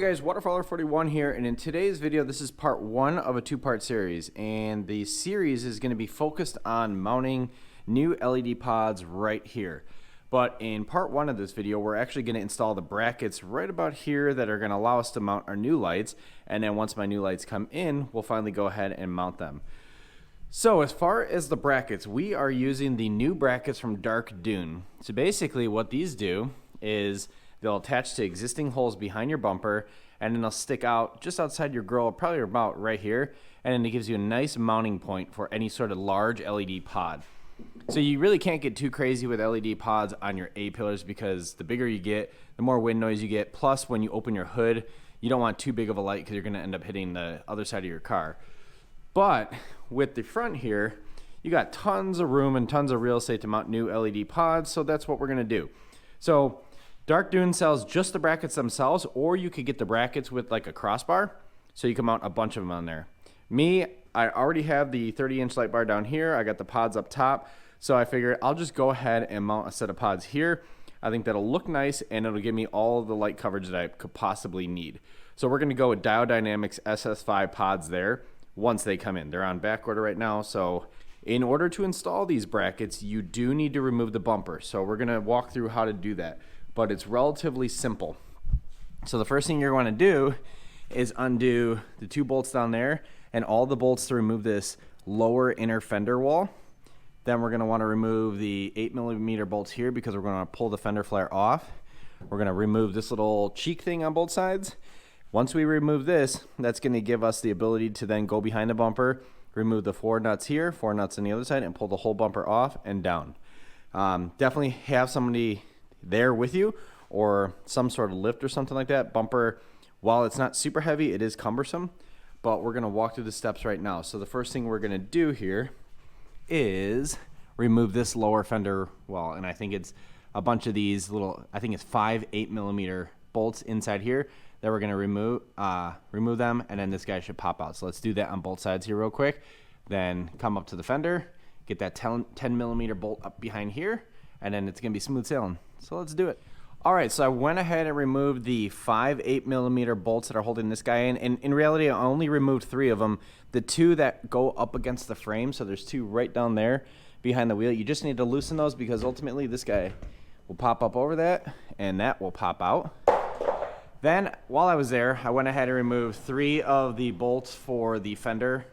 guys, Waterfowler41 here, and in today's video, this is part one of a two-part series, and the series is going to be focused on mounting new LED pods right here. But in part one of this video, we're actually going to install the brackets right about here that are going to allow us to mount our new lights, and then once my new lights come in, we'll finally go ahead and mount them. So as far as the brackets, we are using the new brackets from Dark Dune. So basically what these do is they'll attach to existing holes behind your bumper, and then they'll stick out just outside your grill, probably about right here, and then it gives you a nice mounting point for any sort of large LED pod. So you really can't get too crazy with LED pods on your A-pillars because the bigger you get, the more wind noise you get. Plus, when you open your hood, you don't want too big of a light because you're going to end up hitting the other side of your car. But with the front here, you got tons of room and tons of real estate to mount new LED pods, so that's what we're going to do. So Dark Dune sells just the brackets themselves, or you could get the brackets with like a crossbar, so you can mount a bunch of them on there. Me, I already have the 30-inch light bar down here. I got the pods up top, so I figured I'll just go ahead and mount a set of pods here. I think that'll look nice, and it'll give me all the light coverage that I could possibly need. So we're going to go with Diode Dynamics SS5 pods there once they come in. They're on back order right now, so in order to install these brackets, you do need to remove the bumper. So we're going to walk through how to do that, but it's relatively simple. So the first thing you're going to do is undo the two bolts down there and all the bolts to remove this lower inner fender wall. Then we're going to want to remove the 8mm bolts here because we're going to pull the fender flare off. We're going to remove this little cheek thing on both sides. Once we remove this, that's going to give us the ability to then go behind the bumper, remove the 4 nuts here, 4 nuts on the other side, and pull the whole bumper off and down. Definitely have somebody there with you or some sort of lift or something like that. Bumper, while it's not super heavy, it is cumbersome, but we're going to walk through the steps right now. So the first thing we're going to do here is remove this lower fender well, and I think it's a bunch of these little, I think it's 5 8mm bolts inside here that we're going to remove them, and then this guy should pop out. So let's do that on both sides here real quick. Then come up to the fender, get that 10mm bolt up behind here, and then it's going to be smooth sailing. So let's do it. All right, so I went ahead and removed the 5 8mm bolts that are holding this guy in. And in reality, I only removed 3 of them. The 2 that go up against the frame, so there's 2 right down there behind the wheel. You just need to loosen those because ultimately this guy will pop up over that, and that will pop out. Then, while I was there, I went ahead and removed 3 of the bolts for the fender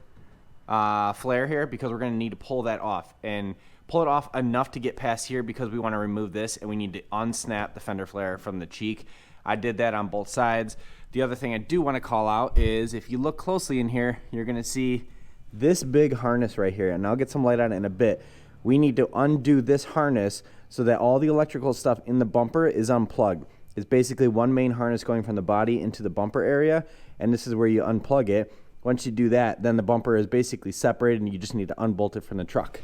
flare here because we're going to need to pull that off. And pull it off enough to get past here because we want to remove this and we need to unsnap the fender flare from the cheek. I did that on both sides. The other thing I do want to call out is if you look closely in here, you're going to see this big harness right here, and I'll get some light on it in a bit. We need to undo this harness so that all the electrical stuff in the bumper is unplugged. It's basically one main harness going from the body into the bumper area, and this is where you unplug it. Once you do that, then the bumper is basically separated and you just need to unbolt it from the truck.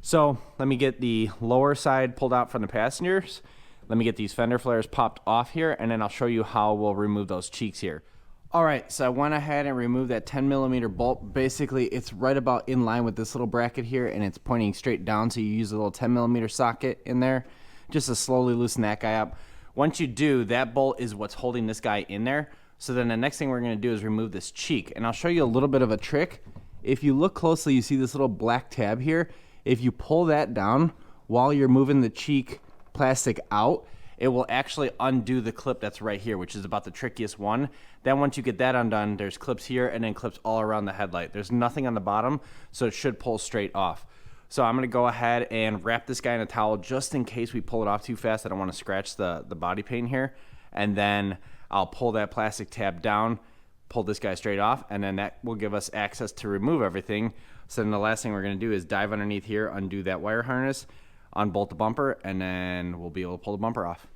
So let me get the lower side pulled out from the passengers. Let me get these fender flares popped off here, and then I'll show you how we'll remove those cheeks here. All right, so I went ahead and removed that 10mm bolt. Basically, it's right about in line with this little bracket here, and it's pointing straight down, so you use a little 10mm socket in there just to slowly loosen that guy up. Once you do, that bolt is what's holding this guy in there. So then the next thing we're going to do is remove this cheek, and I'll show you a little bit of a trick. If you look closely, you see this little black tab here. If you pull that down while you're moving the cheek plastic out, it will actually undo the clip that's right here, which is about the trickiest one. Then once you get that undone, there's clips here and then clips all around the headlight. There's nothing on the bottom, so it should pull straight off. So I'm gonna go ahead and wrap this guy in a towel just in case we pull it off too fast. I don't wanna scratch the body paint here. And then I'll pull that plastic tab down, pull this guy straight off, and then that will give us access to remove everything. So then the last thing we're going to do is dive underneath here, undo that wire harness, unbolt the bumper, and then we'll be able to pull the bumper off.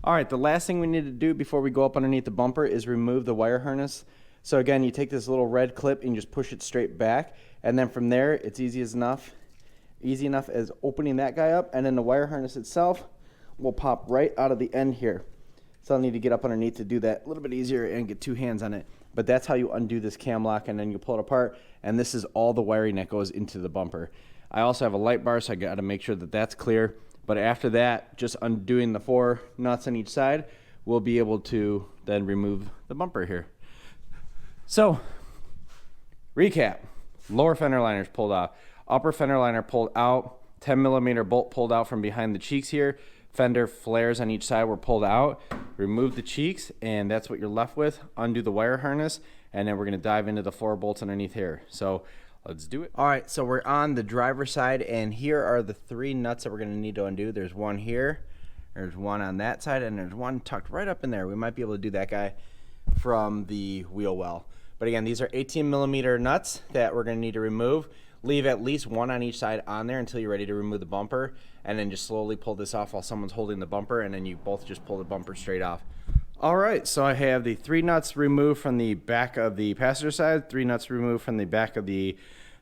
All right, the last thing we need to do before we go up underneath the bumper is remove the wire harness. So again, you take this little red clip and you just push it straight back, and then from there, it's easy enough as opening that guy up, and then the wire harness itself will pop right out of the end here. So I'll need to get up underneath to do that a little bit easier and get 2 hands on it. But that's how you undo this cam lock, and then you pull it apart, and this is all the wiring that goes into the bumper. I also have a light bar, so I got to make sure that that's clear. But after that, just undoing the 4 nuts on each side, we'll be able to then remove the bumper here. So, recap. Lower fender liners pulled off. Upper fender liner pulled out. 10mm bolt pulled out from behind the cheeks here. Fender flares on each side were pulled out. Remove the cheeks, and that's what you're left with. Undo the wire harness, and then we're going to dive into the 4 bolts underneath here. So let's do it. All right, so we're on the driver's side, and here are the 3 nuts that we're going to need to undo. There's one here, there's one on that side, and there's one tucked right up in there. We might be able to do that guy from the wheel well. But again, these are 18mm nuts that we're going to need to remove. Leave at least one on each side on there until you're ready to remove the bumper, and then just slowly pull this off while someone's holding the bumper, and then you both just pull the bumper straight off. All right, so I have the 3 nuts removed from the back of the passenger side, 3 nuts removed from the back of the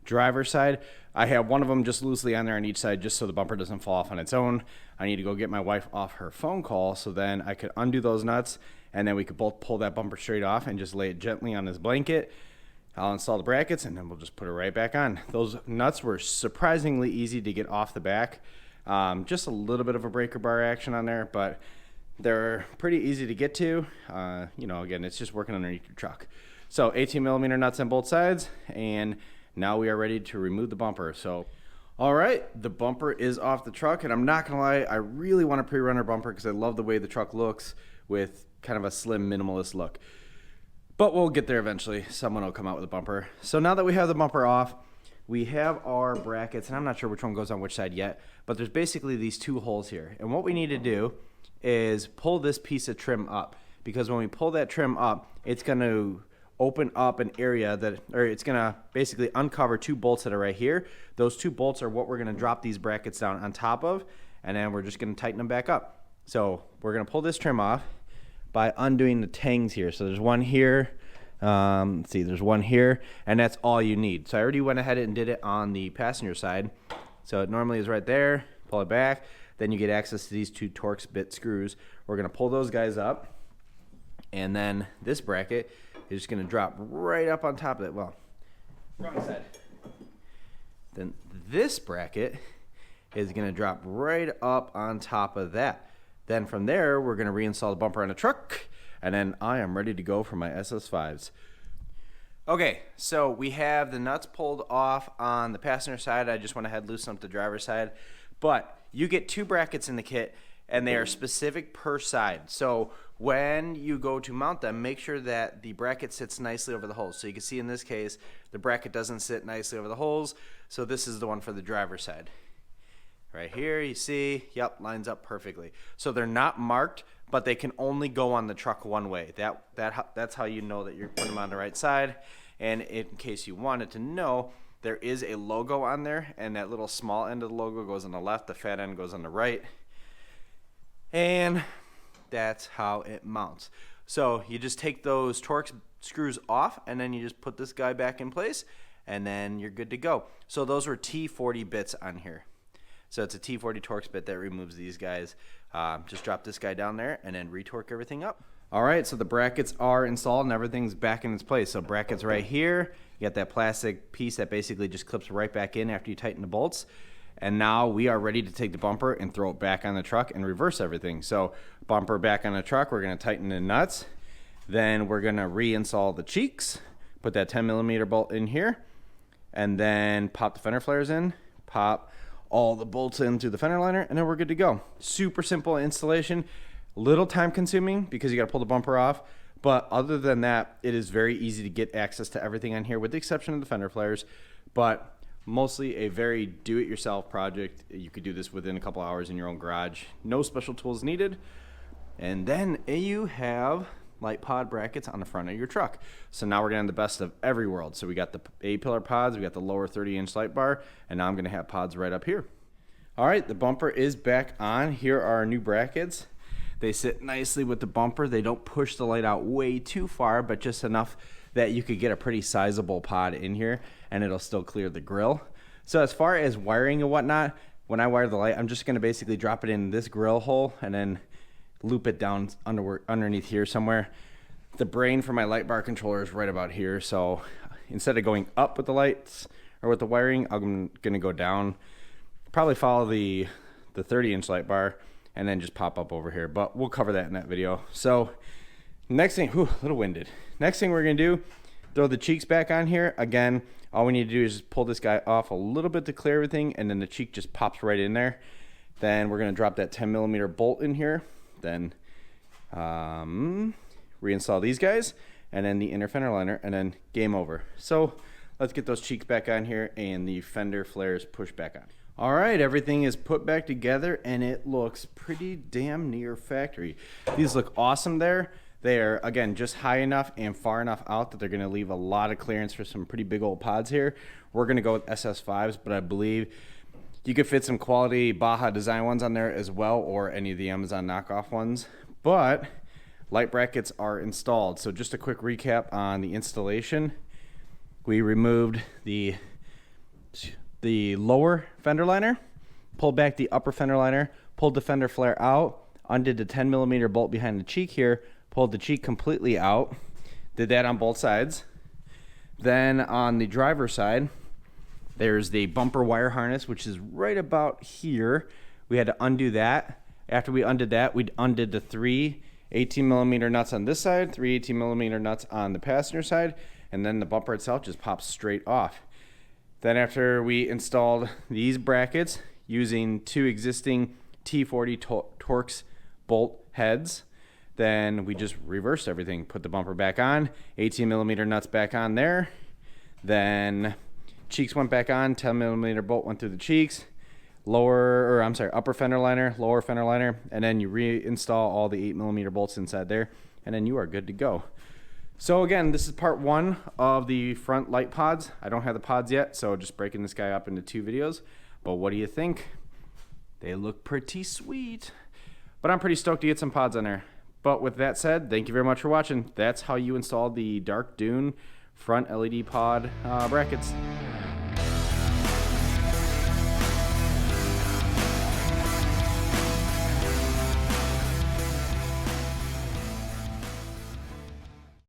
driver's side. I have one of them just loosely on there on each side just so the bumper doesn't fall off on its own. I need to go get my wife off her phone call so then I could undo those nuts, and then we could both pull that bumper straight off and just lay it gently on this blanket. I'll install the brackets, and then we'll just put it right back on. Those nuts were surprisingly easy to get off the back. Just a little bit of a breaker bar action on there, but they're pretty easy to get to. You know, again, it's just working underneath your truck. So 18mm nuts on both sides, and now we are ready to remove the bumper. So, all right, the bumper is off the truck, and I'm not gonna lie, I really want a pre-runner bumper because I love the way the truck looks with kind of a slim minimalist look. But we'll get there eventually. Someone will come out with a bumper. So now that we have the bumper off, we have our brackets, and I'm not sure which one goes on which side yet, but there's basically these 2 holes here. And what we need to do is pull this piece of trim up, because when we pull that trim up, it's going to open up an area that, or it's going to basically uncover 2 bolts that are right here. Those 2 bolts are what we're going to drop these brackets down on top of, and then we're just going to tighten them back up. So we're going to pull this trim off by undoing the tangs here. So there's one here, let's see, there's one here, and that's all you need. So I already went ahead and did it on the passenger side. So it normally is right there, pull it back, then you get access to these 2 Torx bit screws. We're gonna pull those guys up, and then this bracket is just gonna drop right up on top of it. Well, wrong side. Then this bracket is gonna drop right up on top of that. Then from there, we're going to reinstall the bumper on the truck, and then I am ready to go for my SS5s. Okay, so we have the nuts pulled off on the passenger side. I just went ahead and loosened up the driver's side. But you get 2 brackets in the kit, and they are specific per side. So when you go to mount them, make sure that the bracket sits nicely over the holes. So you can see in this case, the bracket doesn't sit nicely over the holes. So this is the one for the driver's side. Right here, you see, yep, lines up perfectly. So they're not marked, but they can only go on the truck one way. That's how you know that you're putting them on the right side. And in case you wanted to know, there is a logo on there, and that little small end of the logo goes on the left, the fat end goes on the right. And that's how it mounts. So you just take those Torx screws off, and then you just put this guy back in place, and then you're good to go. So those were T40 bits on here. So it's a T40 Torx bit that removes these guys. Just drop this guy down there and then retorque everything up. All right, so the brackets are installed and everything's back in its place. So brackets right here. You got that plastic piece that basically just clips right back in after you tighten the bolts. And now we are ready to take the bumper and throw it back on the truck and reverse everything. So bumper back on the truck, we're gonna tighten the nuts. Then we're gonna reinstall the cheeks, put that 10mm bolt in here, and then pop the fender flares in, pop all the bolts in through the fender liner, and then we're good to go. Super simple installation, little time consuming because you got to pull the bumper off, but other than that, it is very easy to get access to everything on here with the exception of the fender flares, but mostly a very do-it-yourself project. You could do this within a couple hours in your own garage. No special tools needed. And then you have light pod brackets on the front of your truck. So now we're getting the best of every world. So we got the A-pillar pods, we got the lower 30-inch light bar, and now I'm gonna have pods right up here. All right, the bumper is back on. Here are our new brackets. They sit nicely with the bumper. They don't push the light out way too far, but just enough that you could get a pretty sizable pod in here and it'll still clear the grill. So as far as wiring and whatnot, when I wire the light, I'm just gonna basically drop it in this grill hole and then loop it down underneath here somewhere. The brain for my light bar controller is right about here, so instead of going up with the lights or with the wiring, I'm gonna go down, probably follow the 30-inch light bar and then just pop up over here, but we'll cover that in that video. So Next thing, whew, a little winded. Next thing we're gonna do, throw the cheeks back on here. Again, all we need to do is just pull this guy off a little bit to clear everything, and then the cheek just pops right in there. Then we're gonna drop that 10mm bolt in here. Then reinstall these guys, and then the inner fender liner, and then game over. So let's get those cheeks back on here and the fender flares pushed back on. All right, everything is put back together and it looks pretty damn near factory. These look awesome there. They are, again, just high enough and far enough out that they're gonna leave a lot of clearance for some pretty big old pods here. We're gonna go with SS5s, but I believe you could fit some quality Baja design ones on there as well, or any of the Amazon knockoff ones. But light brackets are installed. So just a quick recap on the installation. We removed the lower fender liner, pulled back the upper fender liner, pulled the fender flare out, undid the 10mm bolt behind the cheek here, pulled the cheek completely out, did that on both sides. Then on the driver's side, there's the bumper wire harness, which is right about here. We had to undo that. After we undid that, we undid the 3 18mm nuts on this side, 3 18mm nuts on the passenger side, and then the bumper itself just pops straight off. Then after we installed these brackets using 2 existing T40 Torx bolt heads, then we just reversed everything, put the bumper back on, 18mm nuts back on there, then cheeks went back on, 10mm bolt went through the cheeks, upper fender liner, lower fender liner, and then you reinstall all the 8mm bolts inside there, and then you are good to go. So again, this is part 1 of the front light pods. I don't have the pods yet, so just breaking this guy up into 2 videos. But what do you think? They look pretty sweet. But I'm pretty stoked to get some pods on there. But with that said, thank you very much for watching. That's how you install the Dark Dune front LED pod brackets.